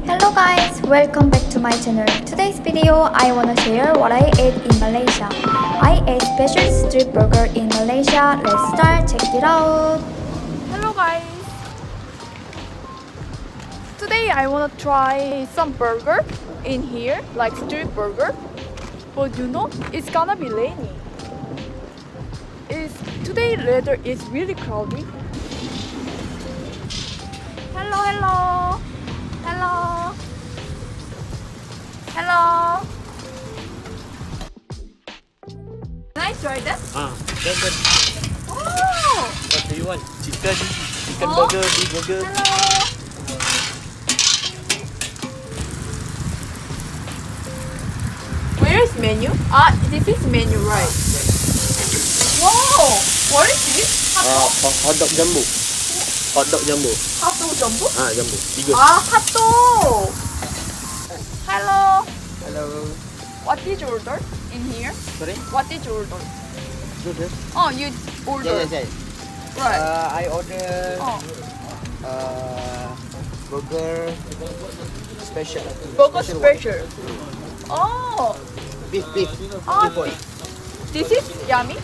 Hello guys, welcome back to my channel. Today's video, I wanna share what I ate in Malaysia. I ate special street burger in Malaysia. Let's start, check it out. Hello guys. Today I wanna try some burger in here, like street burger. But you know, it's gonna be rainy. Today weather is really cloudy. Hello, hello. Hello. Hello. Can I try that? Then Oh. what do you want? Chicken Oh. burger, beef burger. Hello. Where is menu? This is menu, right? Wow. What is this? Hot dog jumbo. Hot dog jumbo. Hot dog jumbo? Jumbo. Tiga. Hot dog. Hello. Hello. What did you order in here? Sorry? What did you order? Burger. Oh, you ordered. Yes. Right. I order Oh. burger special. Burger one. special. Oh. Beef. Ah, Beef one. This is yummy.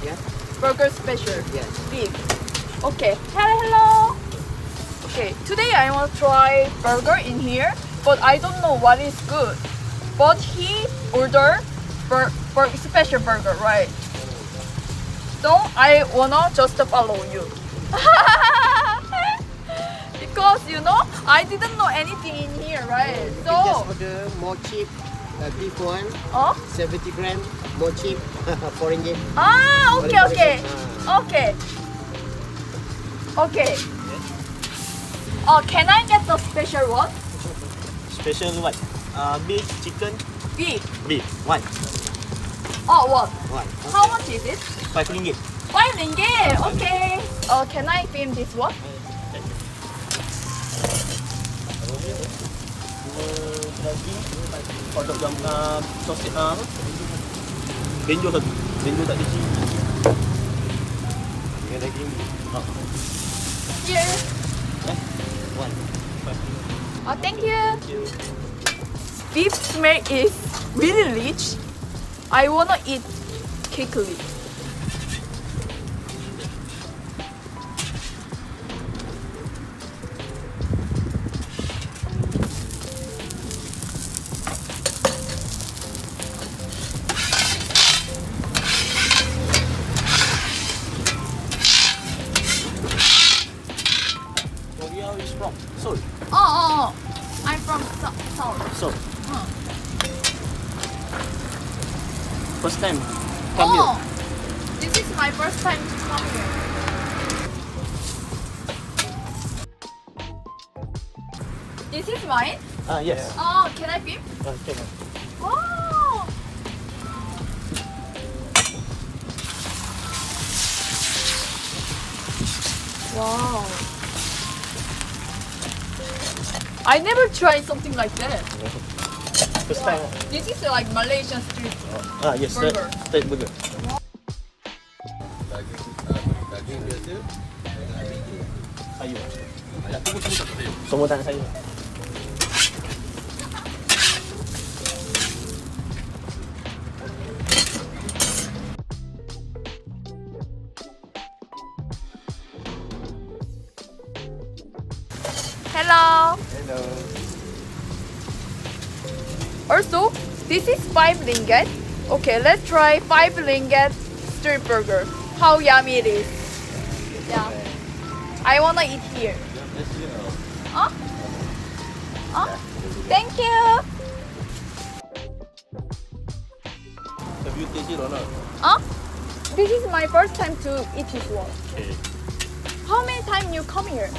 Yeah. Burger special. Yes. Beef. Okay. Hello. Okay. Today I want to try burger in here, but I don't know what is good. But he ordered special burger, right? So I wanna just follow you. Because you know I didn't know anything in here, right? You So can just order more cheap beef one, 70 gram, more cheap, 4 ringgit. Okay. Okay. Can I get the special one? Special what? Beef, chicken, Beef. one. Oh, what? One. How much is it? 5 ringgit. 5 ringgit. Okay. Can I film this one? Daging, hot dog jam, sausage apa? Benjo satu. Benjo tak ada cili. Dengan daging. Here. One. Thank you. Beef smell is really rich. I wanna eat quickly. Where is from? Seoul. I'm from Seoul. Seoul. First time come here. This is my first time to come here. This is mine? Yes. Can I film? Okay. Oh! Wow. I never tried something like that. First time. This is like Malaysian street. Yes. Burger. Straight burger. Daging biasa dengan biji. Sayur. Ayam tunggu tak sayur. Semua tak nak sayur. Hello. Hello. Also, this is 5 ringgit. Okay, let's try 5 ringgit street burger. How yummy it is. Yeah. I wanna eat here. Huh? Thank you. Have you tasted or not? This is my first time to eat this one. Okay. How many times you come here?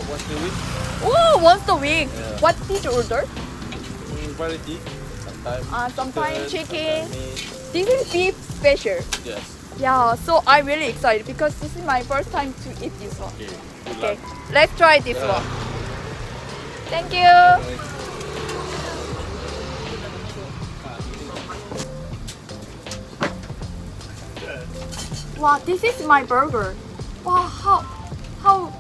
Once a week, Oh, once a week. Yeah. What did you order? variety. Sometimes. Sometimes chicken. meat. This is beef special. Yes. Yeah, so I'm really excited because this is my first time to eat this one. Okay. Good Okay, luck. let's try this Yeah. one. Thank you. Wow, this is my burger. Wow, how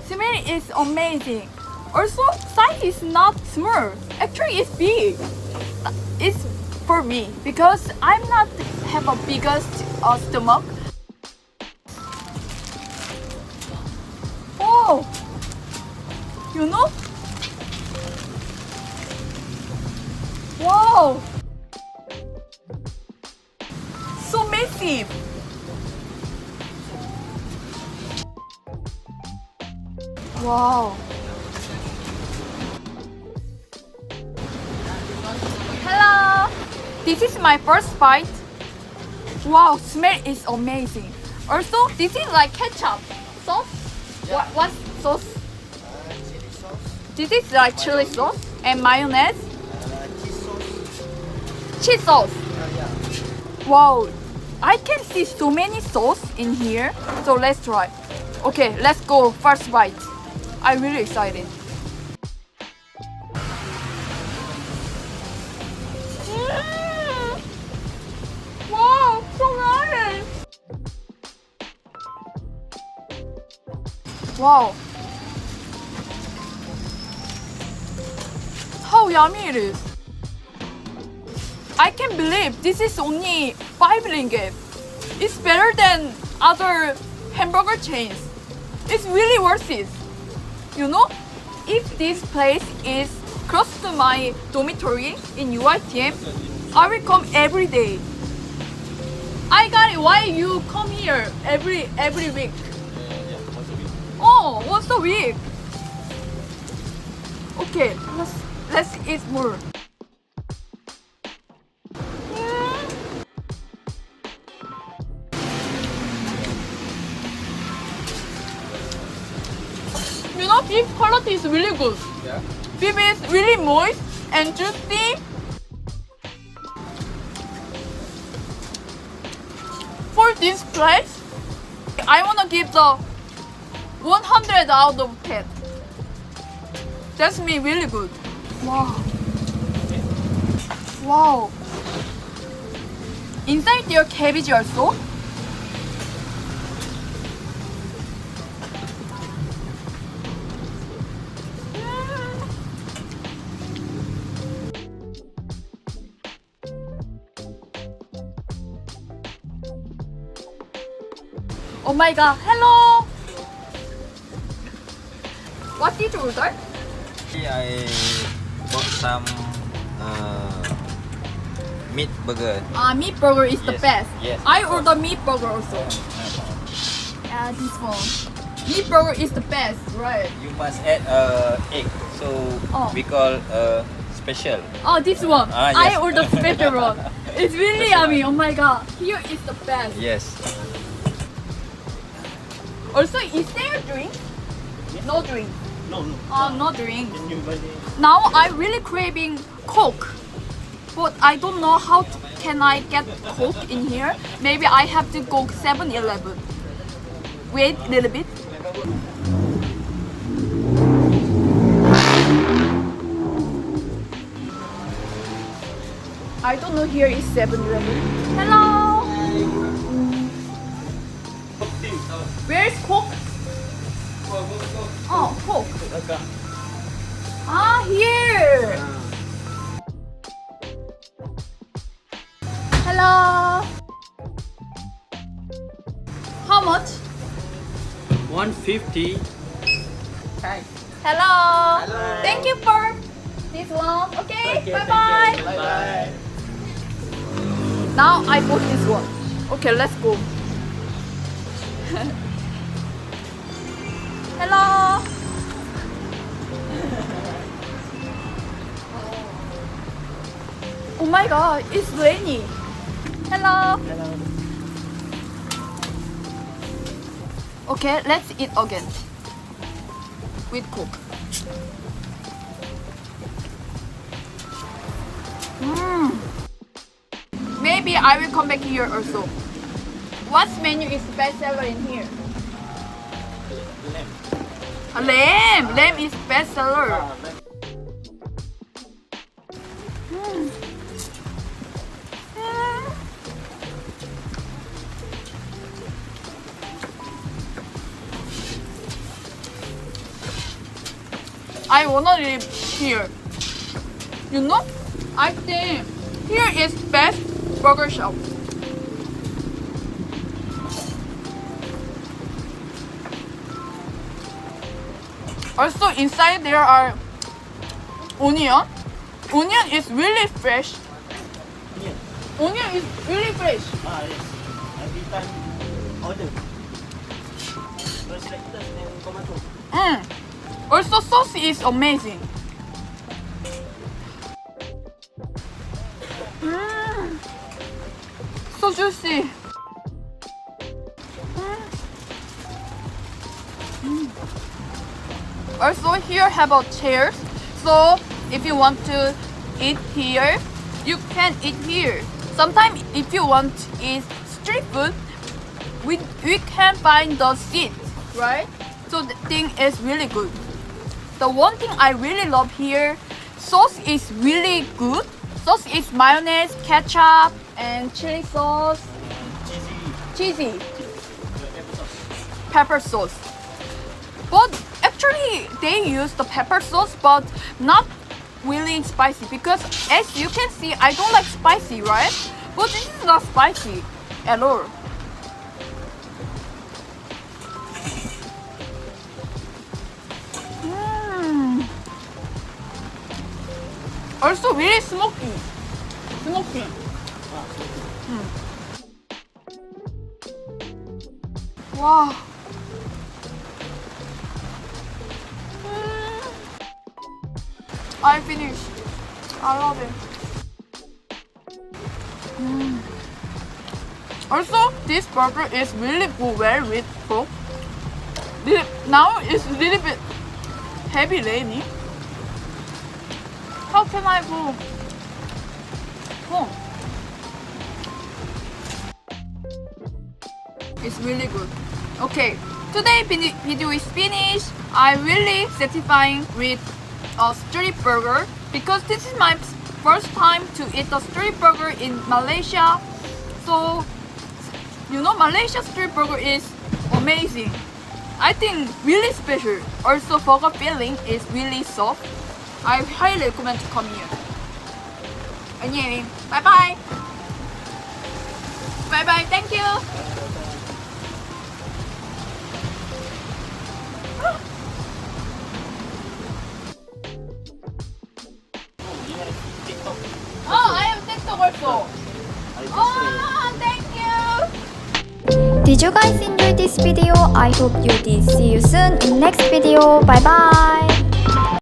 smell is amazing. Also, size is not small. Actually, it's big. It's for me because I'm not have a biggest stomach. Oh, you know? Wow, so massive. Wow. Hello. This is my first bite. Wow, smell is amazing. Also, this is like ketchup sauce. What sauce? Chili sauce, This is like chili sauce and mayonnaise. cheese sauce. Cheese sauce. Yeah. Wow, I can see so many sauce in here. So let's try. Okay, let's go. First bite. I'm really excited. Wow, so nice. Wow. How yummy it is. I can't believe this is only 5 ringgit. It's better than other hamburger chains. It's really worth it. You know, if this place is close to my dormitory in UITM, I will come every day. I got it. Why you come here every week? Yeah, once a week. Oh, once a week. Okay, let's eat more. You know, beef quality is really good. Yeah. Beef is really moist and juicy. For this place, I wanna give the 100 out of 10. That's me really good. Wow. Wow. Inside there cabbage also. Oh my god, hello! What did you order? I bought some meat burger. Meat burger is the Yes, best. yes. I order meat burger also. This one. Meat burger is the best, right? You must add egg, so Oh. we call special. Oh, this one. Ah, I yes. ordered special one. It's really yummy. Oh my god. Here is the best. Yes. Also, is there a drink? No drink. No, no. No drink. Can you buy the Now I'm really craving Coke. But I don't know how can I get Coke in here. Maybe I have to go 7-Eleven. Wait a little bit. I don't know here is 7-Eleven. Hello. Where's Coke? Oh, Coke. Here. Hello. How much? 150. Hello. Thank you for this one. Okay, bye bye. Bye bye. Now I bought this one. Okay, let's go. Hello. Oh my god, it's raining. Hello. Okay, let's eat again. With Coke. Maybe I will come back here also. What menu is best seller in here? Lamb. Lamb is best seller. I wanna live here. You know, I think here is best burger shop. Also inside there are onion. Onion is really fresh. Onion. Onion is really fresh. Yes. Every time order. Fresh lettuce and tomato. Also sauce is amazing. So juicy. Also here have a chairs. So if you want to eat here, you can eat here. Sometimes if you want to eat street food, we can find the seat, right? So the thing is really good. The one thing I really love here, sauce is really good. Sauce is mayonnaise, ketchup, and chili sauce, cheesy, pepper sauce. But actually they use the pepper sauce, but not really spicy, because as you can see, I don't like spicy, right? But this is not spicy at all. Also really smoky. Wow. I finished. I love it. Also, this burger is really good, well with pork. Now it's a little bit heavy raining. How can I go home? It's really good. Okay, today video is finished. I'm really satisfying with a street burger because this is my first time to eat a street burger in Malaysia. So, you know, Malaysia street burger is amazing. I think really special. Also, burger filling is really soft. I highly recommend to come here. Anyway, bye bye. Bye bye. Thank you. Oh, I have TikTok also. Oh, thank you. Did you guys enjoy this video? I hope you did. See you soon in next video. Bye bye.